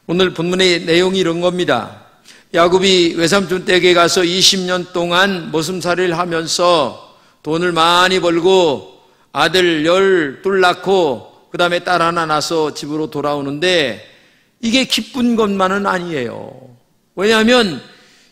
오늘 본문의 내용이 이런 겁니다. 야곱이 외삼촌 댁에 가서 20년 동안 머슴살이를 하면서 돈을 많이 벌고 아들 12 낳고 그 다음에 딸 하나 낳아서 집으로 돌아오는데 이게 기쁜 것만은 아니에요. 왜냐하면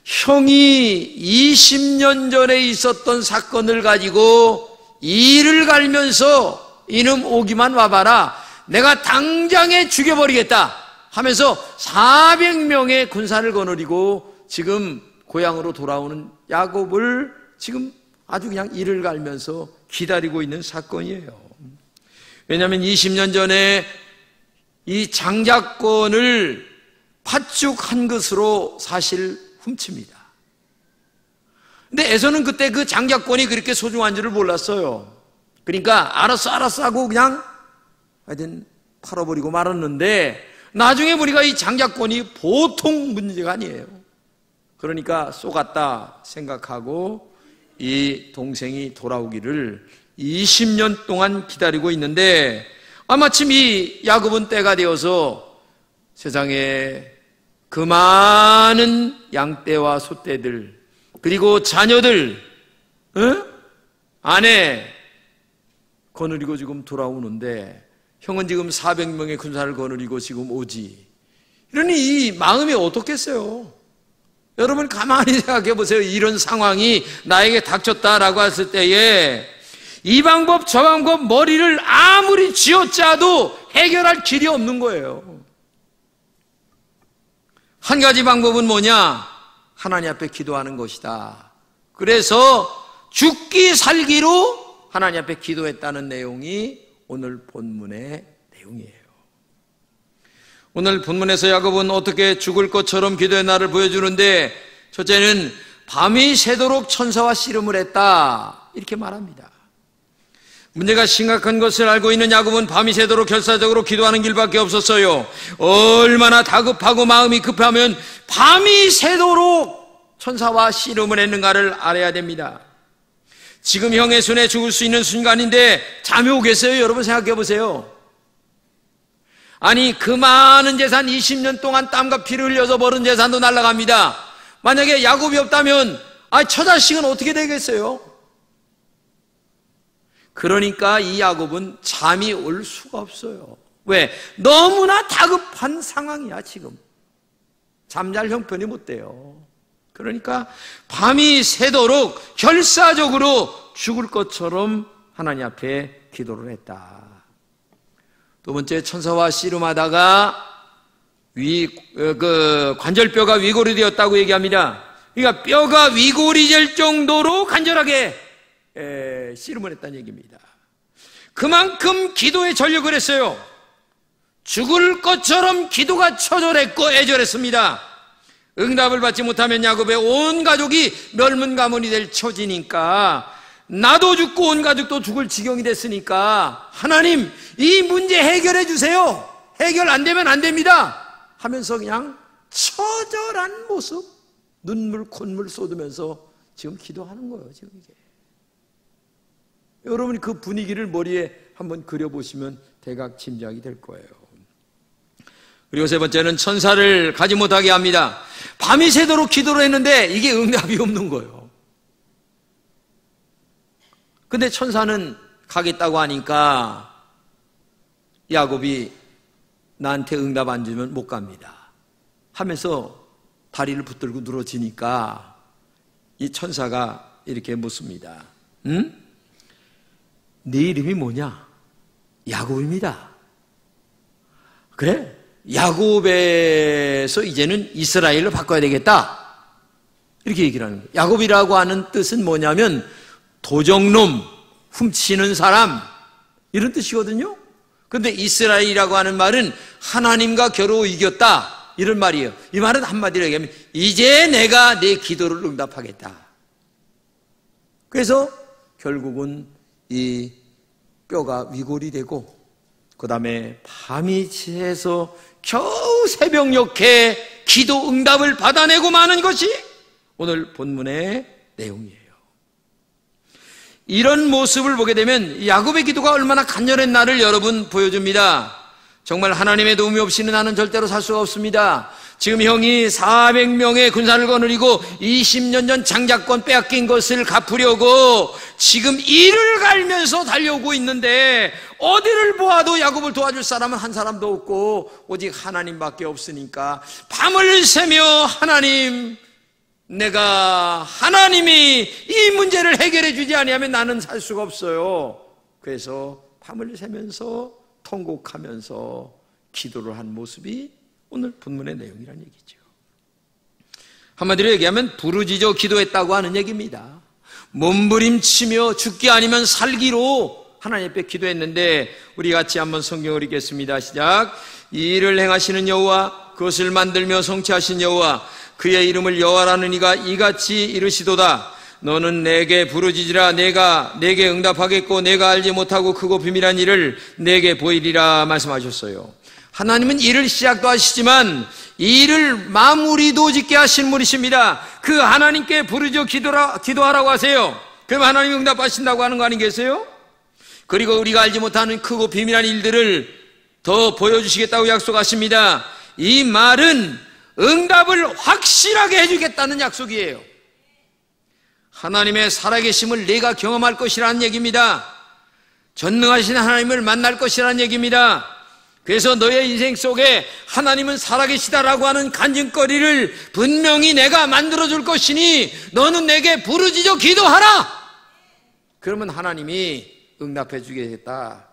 형이 20년 전에 있었던 사건을 가지고 이를 갈면서 이놈 오기만 와봐라, 내가 당장에 죽여버리겠다 하면서 400명의 군사를 거느리고 지금 고향으로 돌아오는 야곱을 지금 아주 그냥 이를 갈면서 기다리고 있는 사건이에요. 왜냐하면 20년 전에 이 장자권을 파죽한 것으로 사실 훔칩니다. 근데 에서는 그때 그 장자권이 그렇게 소중한 줄을 몰랐어요. 그러니까 알았어 하고 그냥 하여튼 팔아버리고 말았는데 나중에 보니까 이 장자권이 보통 문제가 아니에요. 그러니까 쏘갔다 생각하고 이 동생이 돌아오기를 20년 동안 기다리고 있는데 마침 이 야곱은 때가 되어서 세상에 그 많은 양떼와 소떼들 그리고 자녀들, 아내 거느리고 지금 돌아오는데 형은 지금 400명의 군사를 거느리고 지금 오지. 이러니 이 마음이 어떻겠어요? 여러분 가만히 생각해 보세요. 이런 상황이 나에게 닥쳤다라고 했을 때에 이 방법 저 방법 머리를 아무리 쥐어짜도 해결할 길이 없는 거예요. 한 가지 방법은 뭐냐? 하나님 앞에 기도하는 것이다. 그래서 죽기 살기로 하나님 앞에 기도했다는 내용이 오늘 본문의 내용이에요. 오늘 본문에서 야곱은 어떻게 죽을 것처럼 기도의 날을 보여주는데, 첫째는 밤이 새도록 천사와 씨름을 했다 이렇게 말합니다. 문제가 심각한 것을 알고 있는 야곱은 밤이 새도록 결사적으로 기도하는 길밖에 없었어요. 얼마나 다급하고 마음이 급하면 밤이 새도록 천사와 씨름을 했는가를 알아야 됩니다. 지금 형의 손에 죽을 수 있는 순간인데 잠이 오겠어요? 여러분 생각해 보세요. 아니 그 많은 재산, 20년 동안 땀과 피를 흘려서 벌은 재산도 날아갑니다. 만약에 야곱이 없다면 처자식은 어떻게 되겠어요? 그러니까 이 야곱은 잠이 올 수가 없어요. 왜? 너무나 다급한 상황이야. 지금 잠잘 형편이 못 돼요. 그러니까 밤이 새도록 결사적으로 죽을 것처럼 하나님 앞에 기도를 했다. 두 번째, 천사와 씨름하다가 관절뼈가 위골이 되었다고 얘기합니다. 그러니까 뼈가 위골이 될 정도로 간절하게 씨름을 했다는 얘기입니다. 그만큼 기도에 전력을 했어요. 죽을 것처럼 기도가 처절했고 애절했습니다. 응답을 받지 못하면 야곱의 온 가족이 멸문가문이 될 처지니까, 나도 죽고 온 가족도 죽을 지경이 됐으니까 하나님 이 문제 해결해 주세요. 해결 안 되면 안 됩니다 하면서 그냥 처절한 모습, 눈물 콧물 쏟으면서 지금 기도하는 거예요. 지금 이게 여러분이 그 분위기를 머리에 한번 그려보시면 대각 짐작이 될 거예요. 그리고 세 번째는 천사를 가지 못하게 합니다. 밤이 새도록 기도를 했는데 이게 응답이 없는 거예요. 근데 천사는 가겠다고 하니까 야곱이 나한테 응답 안 주면 못 갑니다 하면서 다리를 붙들고 늘어지니까 이 천사가 이렇게 묻습니다. 응? 네 이름이 뭐냐? 야곱입니다. 그래? 야곱에서 이제는 이스라엘로 바꿔야 되겠다 이렇게 얘기를 하는 거예요. 야곱이라고 하는 뜻은 뭐냐면 도적놈, 훔치는 사람 이런 뜻이거든요. 그런데 이스라엘이라고 하는 말은 하나님과 겨루 이겼다 이런 말이에요. 이 말은 한마디로 얘기하면 이제 내가 내 기도를 응답하겠다. 그래서 결국은 이 뼈가 위골이 되고 그 다음에 밤이 새서 겨우 새벽녘에 기도 응답을 받아내고 마는 것이 오늘 본문의 내용이에요. 이런 모습을 보게 되면 야곱의 기도가 얼마나 간절했나를 여러분 보여줍니다. 정말 하나님의 도움이 없이는 나는 절대로 살 수가 없습니다. 지금 형이 400명의 군사를 거느리고 20년 전 장자권 빼앗긴 것을 갚으려고 지금 이를 갈면서 달려오고 있는데 어디를 보아도 야곱을 도와줄 사람은 한 사람도 없고 오직 하나님밖에 없으니까 밤을 새며 하나님, 내가 하나님이 이 문제를 해결해 주지 아니하면 나는 살 수가 없어요. 그래서 밤을 새면서 통곡하면서 기도를 한 모습이 오늘 본문의 내용이라는 얘기죠. 한마디로 얘기하면 부르짖어 기도했다고 하는 얘기입니다. 몸부림치며 죽기 아니면 살기로 하나님 앞에 기도했는데, 우리 같이 한번 성경을 읽겠습니다. 시작. 이 일을 행하시는 여호와, 그것을 만들며 성취하신 여호와, 그의 이름을 여호와라는 이가 이같이 이르시도다. 너는 내게 부르짖으라. 내가 내게 응답하겠고 내가 알지 못하고 크고 비밀한 일을 내게 보이리라 말씀하셨어요. 하나님은 일을 시작도 하시지만 이 일을 마무리도 짓게 하신 분이십니다. 그 하나님께 부르짖어 기도하라고 하세요. 그러면 하나님이 응답하신다고 하는 거 아니겠어요? 그리고 우리가 알지 못하는 크고 비밀한 일들을 더 보여주시겠다고 약속하십니다. 이 말은 응답을 확실하게 해주겠다는 약속이에요. 하나님의 살아계심을 내가 경험할 것이라는 얘기입니다. 전능하신 하나님을 만날 것이라는 얘기입니다. 그래서 너의 인생 속에 하나님은 살아계시다라고 하는 간증거리를 분명히 내가 만들어줄 것이니 너는 내게 부르짖어 기도하라. 그러면 하나님이 응답해 주겠다.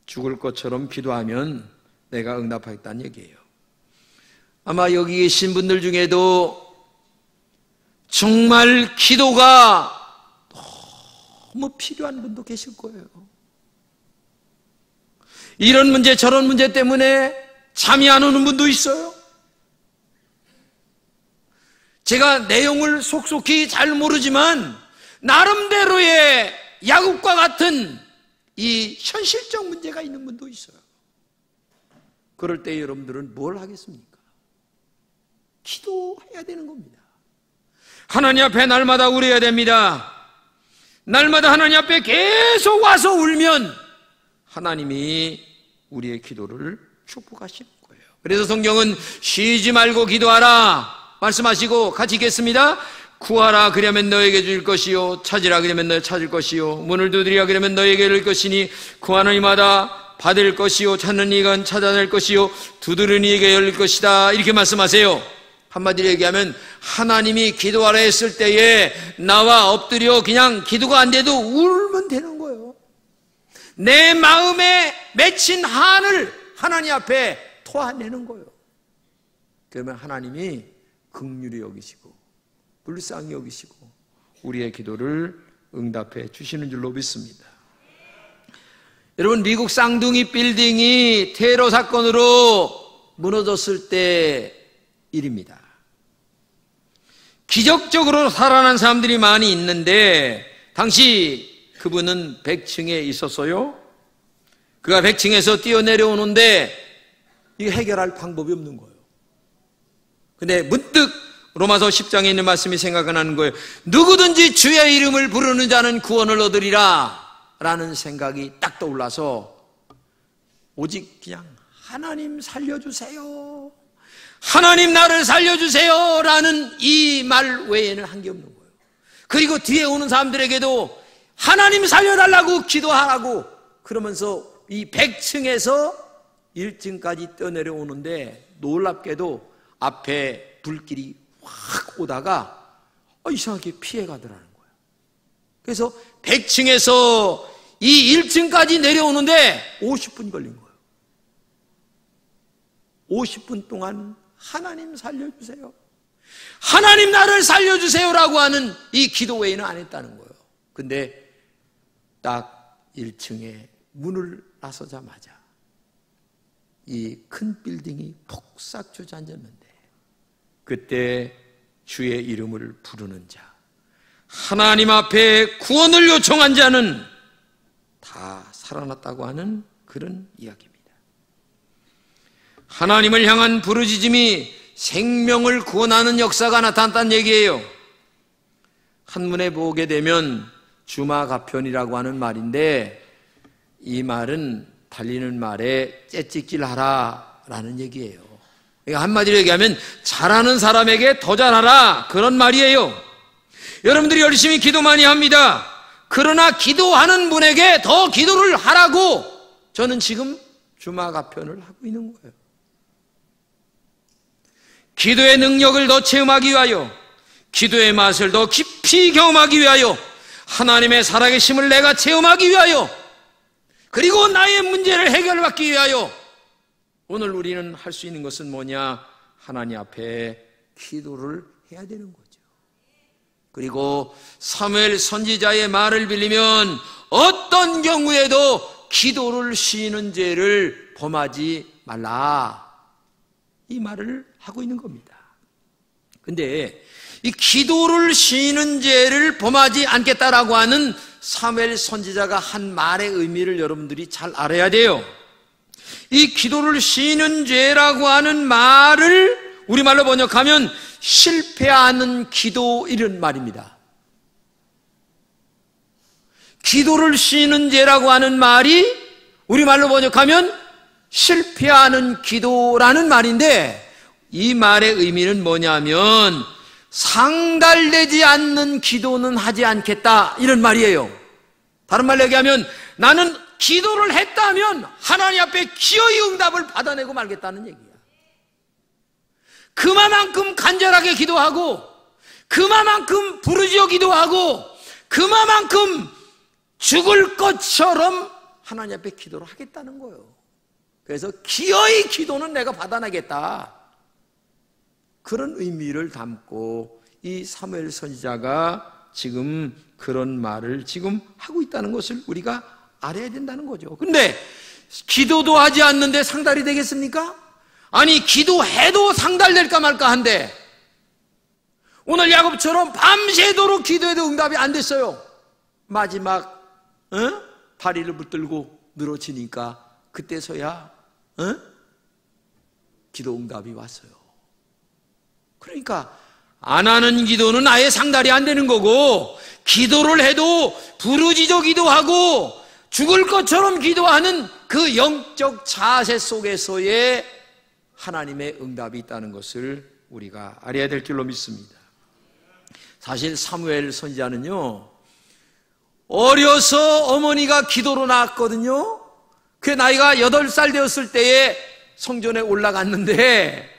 죽을 것처럼 기도하면 내가 응답하겠다는 얘기예요. 아마 여기 계신 분들 중에도 정말 기도가 너무 필요한 분도 계실 거예요. 이런 문제 저런 문제 때문에 잠이 안 오는 분도 있어요. 제가 내용을 속속히 잘 모르지만 나름대로의 야곱과 같은 이 현실적 문제가 있는 분도 있어요. 그럴 때 여러분들은 뭘 하겠습니까? 기도해야 되는 겁니다. 하나님 앞에 날마다 울어야 됩니다. 날마다 하나님 앞에 계속 와서 울면 하나님이 우리의 기도를 축복하시는 거예요. 그래서 성경은 쉬지 말고 기도하라 말씀하시고 같이 읽겠습니다. 구하라 그러면 너에게 줄 것이요, 찾으라 그러면 너에게 찾을 것이요, 문을 두드리라 그러면 너에게 열릴 것이니 구하는 이마다 받을 것이요, 찾는 이건 찾아낼 것이요, 두드리는 이에게 열릴 것이다. 이렇게 말씀하세요. 한마디로 얘기하면 하나님이 기도하라 했을 때에 나와 엎드려 그냥 기도가 안 돼도 울면 되는 거예요. 내 마음에 맺힌 한을 하나님 앞에 토해내는 거예요. 그러면 하나님이 긍휼히 여기시고 불쌍히 여기시고 우리의 기도를 응답해 주시는 줄로 믿습니다. 여러분, 미국 쌍둥이 빌딩이 테러 사건으로 무너졌을 때 일입니다. 기적적으로 살아난 사람들이 많이 있는데 당시 그분은 100층에 있었어요. 그가 100층에서 뛰어내려오는데 이거 해결할 방법이 없는 거예요. 근데 문득 로마서 10장에 있는 말씀이 생각나는 거예요. 누구든지 주의 이름을 부르는 자는 구원을 얻으리라 라는 생각이 딱 떠올라서 오직 그냥 하나님 살려주세요, 하나님 나를 살려주세요 라는 이 말 외에는 한 게 없는 거예요. 그리고 뒤에 오는 사람들에게도 하나님 살려달라고 기도하라고 그러면서 이 100층에서 1층까지 뛰어내려오는데 놀랍게도 앞에 불길이 확 오다가 이상하게 피해가더라는 거예요. 그래서 100층에서 이 1층까지 내려오는데 50분 걸린 거예요. 50분 동안 하나님 살려주세요, 하나님 나를 살려주세요라고 하는 이 기도 외에는 안 했다는 거예요. 근데 딱 1층에 문을 나서자마자 이 큰 빌딩이 폭삭 주저앉았는데 그때 주의 이름을 부르는 자, 하나님 앞에 구원을 요청한 자는 다 살아났다고 하는 그런 이야기입니다. 하나님을 향한 부르짖음이 생명을 구원하는 역사가 나타났다는 얘기예요. 한문에 보게 되면 주마가편이라고 하는 말인데 이 말은 달리는 말에 째찍질하라 라는 얘기예요. 그러니까 한마디로 얘기하면 잘하는 사람에게 더 잘하라, 그런 말이에요. 여러분들이 열심히 기도 많이 합니다. 그러나 기도하는 분에게 더 기도를 하라고 저는 지금 주마가편을 하고 있는 거예요. 기도의 능력을 더 체험하기 위하여, 기도의 맛을 더 깊이 경험하기 위하여, 하나님의 살아계심을 내가 체험하기 위하여, 그리고 나의 문제를 해결받기 위하여 오늘 우리는 할 수 있는 것은 뭐냐? 하나님 앞에 기도를 해야 되는 거죠. 그리고 사무엘 선지자의 말을 빌리면 어떤 경우에도 기도를 쉬는 죄를 범하지 말라, 이 말을 하고 있는 겁니다. 근데 이 기도를 쉬는 죄를 범하지 않겠다라고 하는 사무엘 선지자가 한 말의 의미를 여러분들이 잘 알아야 돼요. 이 기도를 쉬는 죄라고 하는 말을 우리말로 번역하면 실패하는 기도, 이런 말입니다. 기도를 쉬는 죄라고 하는 말이 우리말로 번역하면 실패하는 기도라는 말인데, 이 말의 의미는 뭐냐면 상달되지 않는 기도는 하지 않겠다, 이런 말이에요. 다른 말로 얘기하면 나는 기도를 했다면 하나님 앞에 기어이 응답을 받아내고 말겠다는 얘기야. 그만큼 간절하게 기도하고, 그만큼 부르짖어 기도하고, 그만큼 죽을 것처럼 하나님 앞에 기도를 하겠다는 거예요. 그래서 기어이 기도는 내가 받아내겠다, 그런 의미를 담고 이 사무엘 선지자가 지금 그런 말을 지금 하고 있다는 것을 우리가 알아야 된다는 거죠. 근데 기도도 하지 않는데 상달이 되겠습니까? 아니, 기도해도 상달될까 말까 한데, 오늘 야곱처럼 밤새도록 기도해도 응답이 안 됐어요. 마지막 다리를 붙들고 늘어지니까 그때서야 기도 응답이 왔어요. 그러니까 안 하는 기도는 아예 상달이 안 되는 거고, 기도를 해도 부르짖어 기도하고 죽을 것처럼 기도하는 그 영적 자세 속에서의 하나님의 응답이 있다는 것을 우리가 알아야 될 줄로 믿습니다. 사실 사무엘 선지자는요, 어려서 어머니가 기도로 낳았거든요. 그 나이가 8살 되었을 때에 성전에 올라갔는데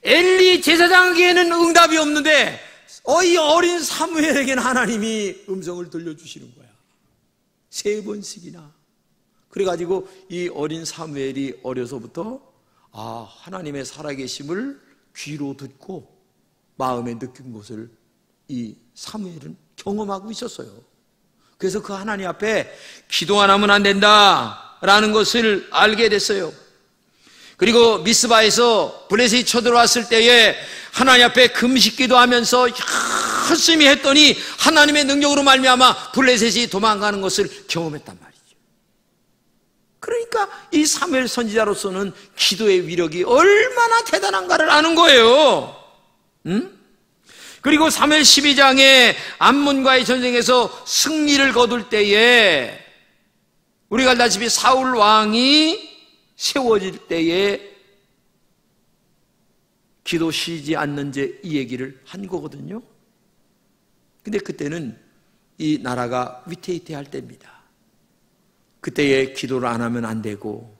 엘리 제사장에게는 응답이 없는데 이 어린 사무엘에게는 하나님이 음성을 들려주시는 거야. 3번씩이나. 그래가지고 이 어린 사무엘이 어려서부터 하나님의 살아계심을 귀로 듣고 마음에 느낀 것을 이 사무엘은 경험하고 있었어요. 그래서 그 하나님 앞에 기도 안 하면 안 된다라는 것을 알게 됐어요. 그리고 미스바에서 블레셋이 쳐들어왔을 때에 하나님 앞에 금식 기도하면서 열심히 했더니 하나님의 능력으로 말미암아 블레셋이 도망가는 것을 경험했단 말이죠. 그러니까 이 사무엘 선지자로서는 기도의 위력이 얼마나 대단한가를 아는 거예요. 그리고 사무엘 12장에 암몬과의 전쟁에서 승리를 거둘 때에 우리가 알다시피 사울 왕이 세워질 때에 기도 쉬지 않는 죄, 이 얘기를 한 거거든요. 근데 그때는 이 나라가 위태위태할 때입니다. 그때에 기도를 안 하면 안 되고,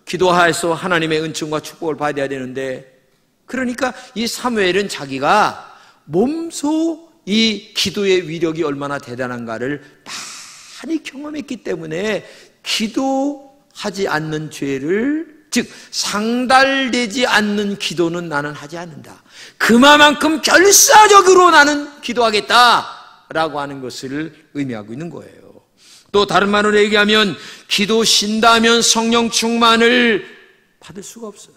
기도하여서 하나님의 은총과 축복을 받아야 되는데, 그러니까 이 사무엘은 자기가 몸소 이 기도의 위력이 얼마나 대단한가를 많이 경험했기 때문에 기도하지 않는 죄를, 즉 상달되지 않는 기도는 나는 하지 않는다, 그만큼 결사적으로 나는 기도하겠다라고 하는 것을 의미하고 있는 거예요. 또 다른 말로 얘기하면 기도 쉰다면 성령 충만을 받을 수가 없어요.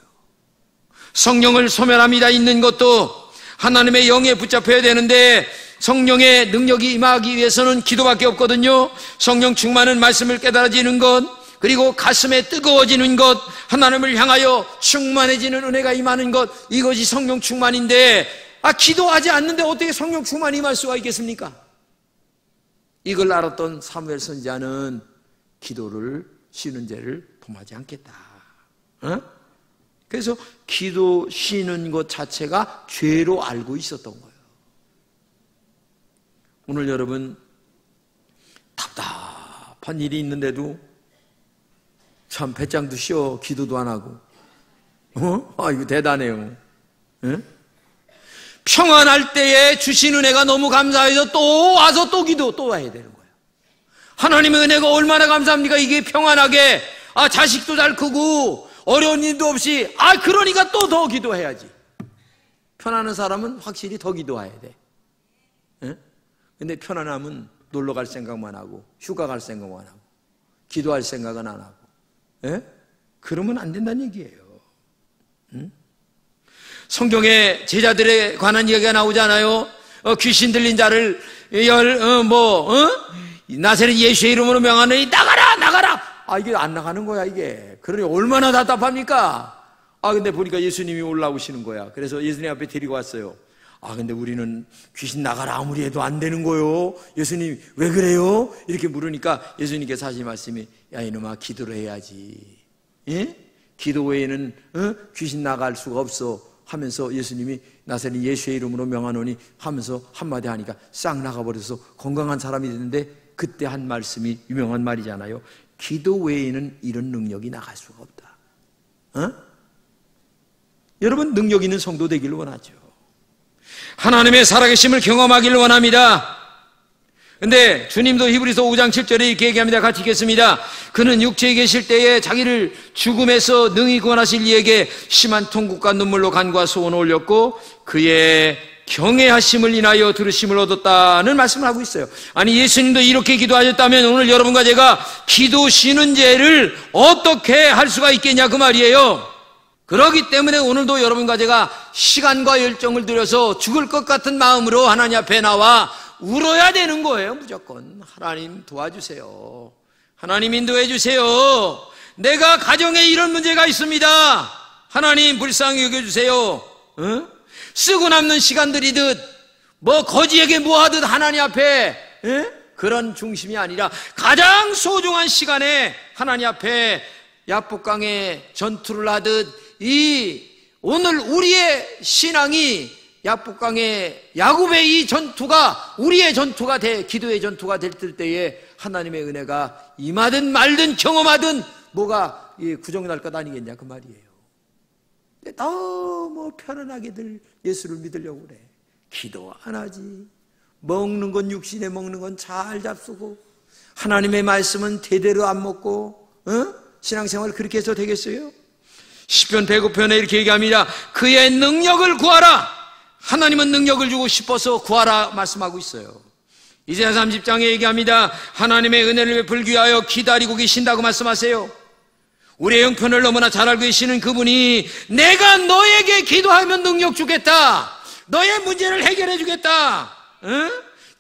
성령을 소멸함이다 있는 것도 하나님의 영에 붙잡혀야 되는데 성령의 능력이 임하기 위해서는 기도밖에 없거든요. 성령 충만은 말씀을 깨달아지는 것, 그리고 가슴에 뜨거워지는 것, 하나님을 향하여 충만해지는 은혜가 임하는 것, 이것이 성령 충만인데 기도하지 않는데 어떻게 성령 충만이 임할 수가 있겠습니까? 이걸 알았던 사무엘 선지자는 기도를 쉬는 죄를 범하지 않겠다. 그래서 기도 쉬는 것 자체가 죄로 알고 있었던 거예요. 오늘 여러분 답답한 일이 있는데도 참 배짱도 쉬어 기도도 안 하고 이거 대단해요. 평안할 때에 주신 은혜가 너무 감사해서 또 와서 또 기도 또 해야 되는 거예요. 하나님의 은혜가 얼마나 감사합니까? 이게 평안하게 자식도 잘 크고 어려운 일도 없이 그러니까 또 더 기도해야지. 편안한 사람은 확실히 더 기도해야 돼. 근데 편안함은 놀러 갈 생각만 하고 휴가 갈 생각만 하고 기도할 생각은 안 하고 그러면 안 된다는 얘기예요. 성경에 제자들에 관한 이야기가 나오잖아요. 귀신 들린 자를 나사렛 예수의 이름으로 명하노니 나가라. 이게 안 나가는 거야 이게. 그러니 얼마나 답답합니까? 근데 보니까 예수님이 올라오시는 거야. 그래서 예수님 앞에 데리고 왔어요. 근데 우리는 귀신 나가라 아무리 해도 안 되는 거요. 예수님 왜 그래요? 이렇게 물으니까 예수님께서 하신 말씀이 야 이놈아 기도를 해야지. 기도 외에는 귀신 나갈 수가 없어 하면서 예수님이 나사렛 예수의 이름으로 명하노니 하면서 한마디 하니까 싹 나가버려서 건강한 사람이 됐는데 그때 한 말씀이 유명한 말이잖아요. 기도 외에는 이런 능력이 나갈 수가 없다. 여러분 능력 있는 성도 되기를 원하죠. 하나님의 살아계심을 경험하기를 원합니다. 근데 주님도 히브리서 5장 7절에 이렇게 얘기합니다. 같이 읽겠습니다. 그는 육체에 계실 때에 자기를 죽음에서 능히 구원하실 이에게 심한 통곡과 눈물로 간구와 소원을 올렸고 그의 경외하심을 인하여 들으심을 얻었다는 말씀을 하고 있어요. 아니 예수님도 이렇게 기도하셨다면 오늘 여러분과 제가 기도 쉬는 죄를 어떻게 할 수가 있겠냐 그 말이에요. 그렇기 때문에 오늘도 여러분과 제가 시간과 열정을 들여서 죽을 것 같은 마음으로 하나님 앞에 나와 울어야 되는 거예요. 무조건 하나님 도와주세요. 하나님 인도해 주세요. 내가 가정에 이런 문제가 있습니다. 하나님 불쌍히 여겨주세요. 쓰고 남는 시간들이듯 거지에게 뭐하듯 하나님 앞에 그런 중심이 아니라 가장 소중한 시간에 하나님 앞에 야복강에 전투를 하듯 오늘 우리의 신앙이 야복강의 야곱의 이 전투가 우리의 전투가 기도의 전투가 될 때에 하나님의 은혜가 임하든 말든 경험하든 뭐가 구정날 것 아니겠냐 그 말이에요. 근데 너무 편안하게들 예수를 믿으려고 그래. 기도 안 하지. 먹는 건 육신에 먹는 건 잘 잡수고 하나님의 말씀은 대대로 안 먹고 신앙생활 그렇게 해서 되겠어요? 시편 109편에 이렇게 얘기합니다. 그의 능력을 구하라. 하나님은 능력을 주고 싶어서 구하라 말씀하고 있어요. 이사야 30장에 얘기합니다. 하나님의 은혜를 베풀기 위하여 기다리고 계신다고 말씀하세요. 우리의 형편을 너무나 잘 알고 계시는 그분이 내가 너에게 기도하면 능력 주겠다. 너의 문제를 해결해 주겠다.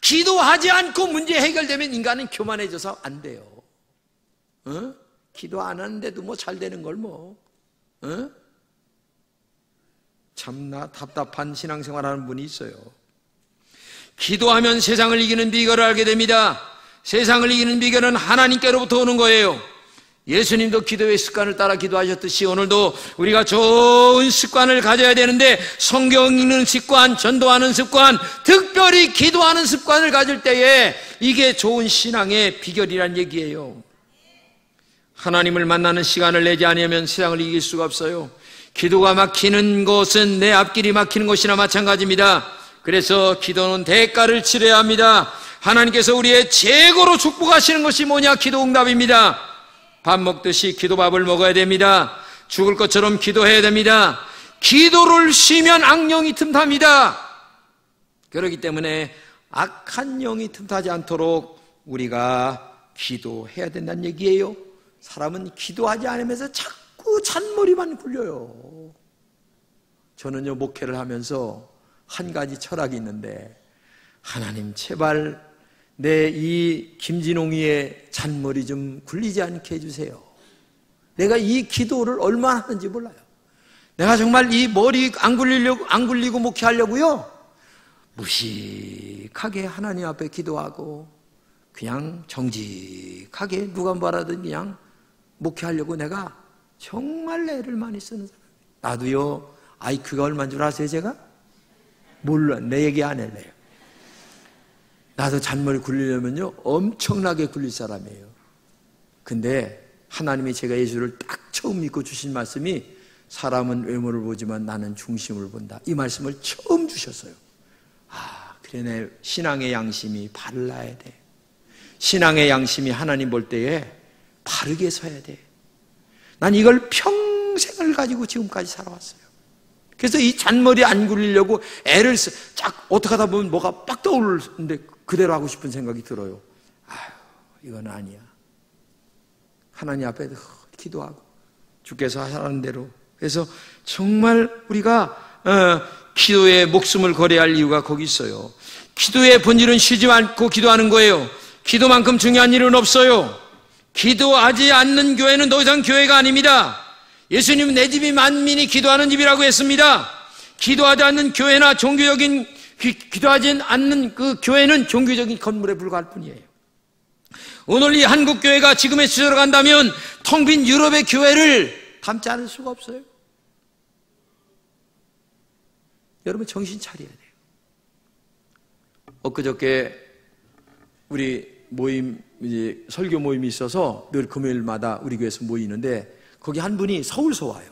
기도하지 않고 문제 해결되면 인간은 교만해져서 안 돼요. 기도 안 하는데도 뭐 잘 되는 걸 참나 답답한 신앙생활 하는 분이 있어요. 기도하면 세상을 이기는 비결을 알게 됩니다. 세상을 이기는 비결은 하나님께로부터 오는 거예요. 예수님도 기도의 습관을 따라 기도하셨듯이 오늘도 우리가 좋은 습관을 가져야 되는데 성경 읽는 습관, 전도하는 습관, 특별히 기도하는 습관을 가질 때에 이게 좋은 신앙의 비결이란 얘기예요. 하나님을 만나는 시간을 내지 않으면 세상을 이길 수가 없어요. 기도가 막히는 것은 내 앞길이 막히는 것이나 마찬가지입니다. 그래서 기도는 대가를 치러야 합니다. 하나님께서 우리의 최고로 축복하시는 것이 뭐냐? 기도 응답입니다. 밥 먹듯이 기도밥을 먹어야 됩니다. 죽을 것처럼 기도해야 됩니다. 기도를 쉬면 악령이 틈탑니다. 그렇기 때문에 악한 영이 틈타지 않도록 우리가 기도해야 된다는 얘기예요. 사람은 기도하지 않으면서 자꾸 잔머리만 굴려요. 저는요 목회를 하면서 한 가지 철학이 있는데 하나님 제발 내 이 김진홍이의 잔머리 좀 굴리지 않게 해주세요. 내가 이 기도를 얼마나 하는지 몰라요. 내가 정말 이 머리 안 굴리고 목회하려고요 무식하게 하나님 앞에 기도하고 그냥 정직하게 누가 말하든 그냥 목회하려고 내가 정말 애를 많이 쓰는 사람. 나도요, IQ가 얼마인 줄 아세요, 제가? 몰라. 내 얘기 안 할래요. 나도 잔머리 굴리려면요, 엄청나게 굴릴 사람이에요. 근데 하나님이 제가 예수를 딱 처음 믿고 주신 말씀이 사람은 외모를 보지만 나는 중심을 본다. 이 말씀을 처음 주셨어요. 아, 그래, 내 신앙의 양심이 발라야 돼. 신앙의 양심이 하나님 볼 때에 바르게 서야 돼. 난 이걸 평생을 가지고 지금까지 살아왔어요. 그래서 이 잔머리 안 굴리려고 애를 쫙 어떻게 하다 보면 뭐가 빡 떠오르는데 그대로 하고 싶은 생각이 들어요. 아유, 이건 아니야. 하나님 앞에 기도하고 주께서 하라는 대로. 그래서 정말 우리가 기도에 목숨을 걸어야 할 이유가 거기 있어요. 기도의 본질은 쉬지 않고 기도하는 거예요. 기도만큼 중요한 일은 없어요. 기도하지 않는 교회는 더 이상 교회가 아닙니다. 예수님은 내 집이 만민이 기도하는 집이라고 했습니다. 기도하지 않는 교회나 종교적인 기도하지 않는 그 교회는 종교적인 건물에 불과할 뿐이에요. 오늘 이 한국 교회가 지금의 시대로 간다면 텅 빈 유럽의 교회를 담지 않을 수가 없어요. 여러분 정신 차려야 돼요. 엊그저께 우리 모임, 이제 설교 모임이 있어서 늘 금요일마다 우리 교회에서 모이는데 거기 한 분이 서울서 와요.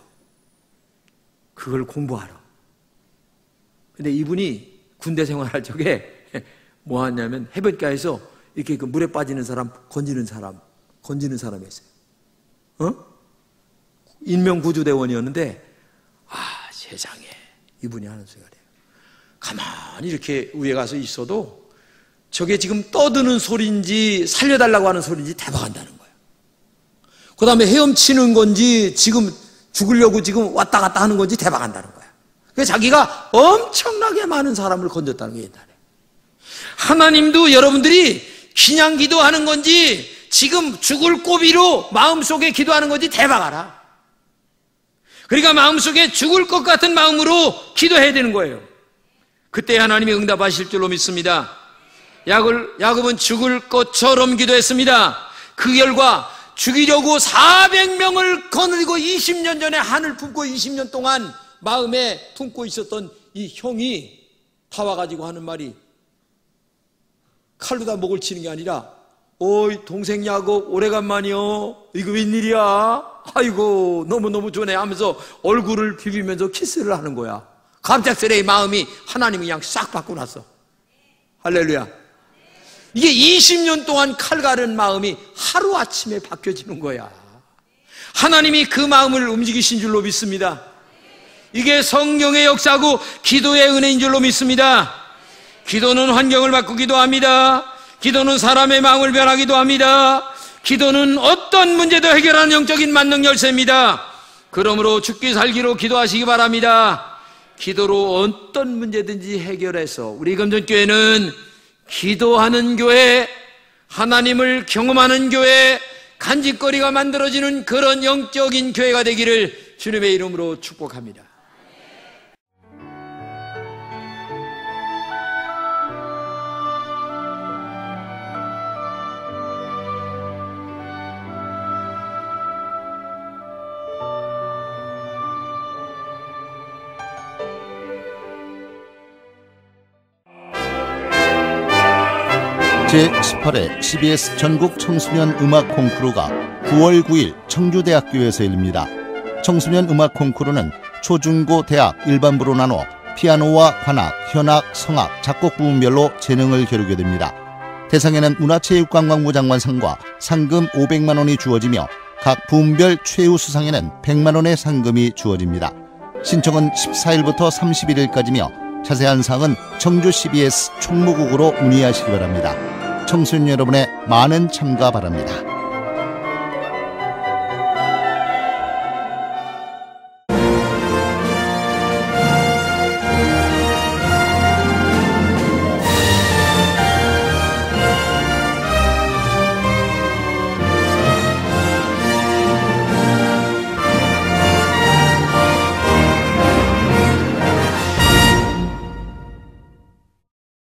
그걸 공부하러. 근데 이분이 군대 생활할 적에 뭐 하냐면 해변가에서 이렇게 그 물에 빠지는 사람 건지는 사람이었어요. 인명구조대원이었는데, 아, 세상에. 이분이 하는 소리가 돼요. 가만히 이렇게 위에 가서 있어도 저게 지금 떠드는 소리인지 살려달라고 하는 소리인지 대박한다는 거예요. 그 다음에 헤엄치는 건지 지금 죽으려고 지금 왔다 갔다 하는 건지 대박한다는 거예요. 그래서 자기가 엄청나게 많은 사람을 건졌다는 게 옛날에. 하나님도 여러분들이 그냥 기도하는 건지 지금 죽을 고비로 마음속에 기도하는 건지 대박하라. 그러니까 마음속에 죽을 것 같은 마음으로 기도해야 되는 거예요. 그때 하나님이 응답하실 줄로 믿습니다. 야곱은 죽을 것처럼 기도했습니다. 그 결과 죽이려고 400명을 거느리고 20년 전에 한을 품고 20년 동안 마음에 품고 있었던 이 형이 다 와가지고 하는 말이 칼로 다 목을 치는 게 아니라 어이 동생 야곱 오래간만이요. 이거 웬일이야? 아이고 너무너무 좋네 하면서 얼굴을 비비면서 키스를 하는 거야. 갑작스레 마음이 하나님이 그냥 싹 바꿔놨어. 할렐루야. 이게 20년 동안 칼 가른 마음이 하루아침에 바뀌어지는 거야. 하나님이 그 마음을 움직이신 줄로 믿습니다. 이게 성령의 역사고 기도의 은혜인 줄로 믿습니다. 기도는 환경을 바꾸기도 합니다. 기도는 사람의 마음을 변하기도 합니다. 기도는 어떤 문제도 해결하는 영적인 만능 열쇠입니다. 그러므로 죽기 살기로 기도하시기 바랍니다. 기도로 어떤 문제든지 해결해서 우리 금전교회는 기도하는 교회, 하나님을 경험하는 교회, 간직거리가 만들어지는 그런 영적인 교회가 되기를 주님의 이름으로 축복합니다. 제18회 CBS 전국 청소년 음악 콩쿠르가 9월 9일 청주대학교에서 열립니다. 청소년 음악 콩쿠르는 초중고 대학 일반부로 나눠 피아노와 관악, 현악, 성악, 작곡 부문별로 재능을 겨루게 됩니다. 대상에는 문화체육관광부 장관상과 상금 500만 원이 주어지며 각 부문별 최우 수상에는 100만 원의 상금이 주어집니다. 신청은 14일부터 31일까지며 자세한 사항은 청주 CBS 총무국으로 문의하시기 바랍니다. 청소년 여러분의 많은 참가 바랍니다.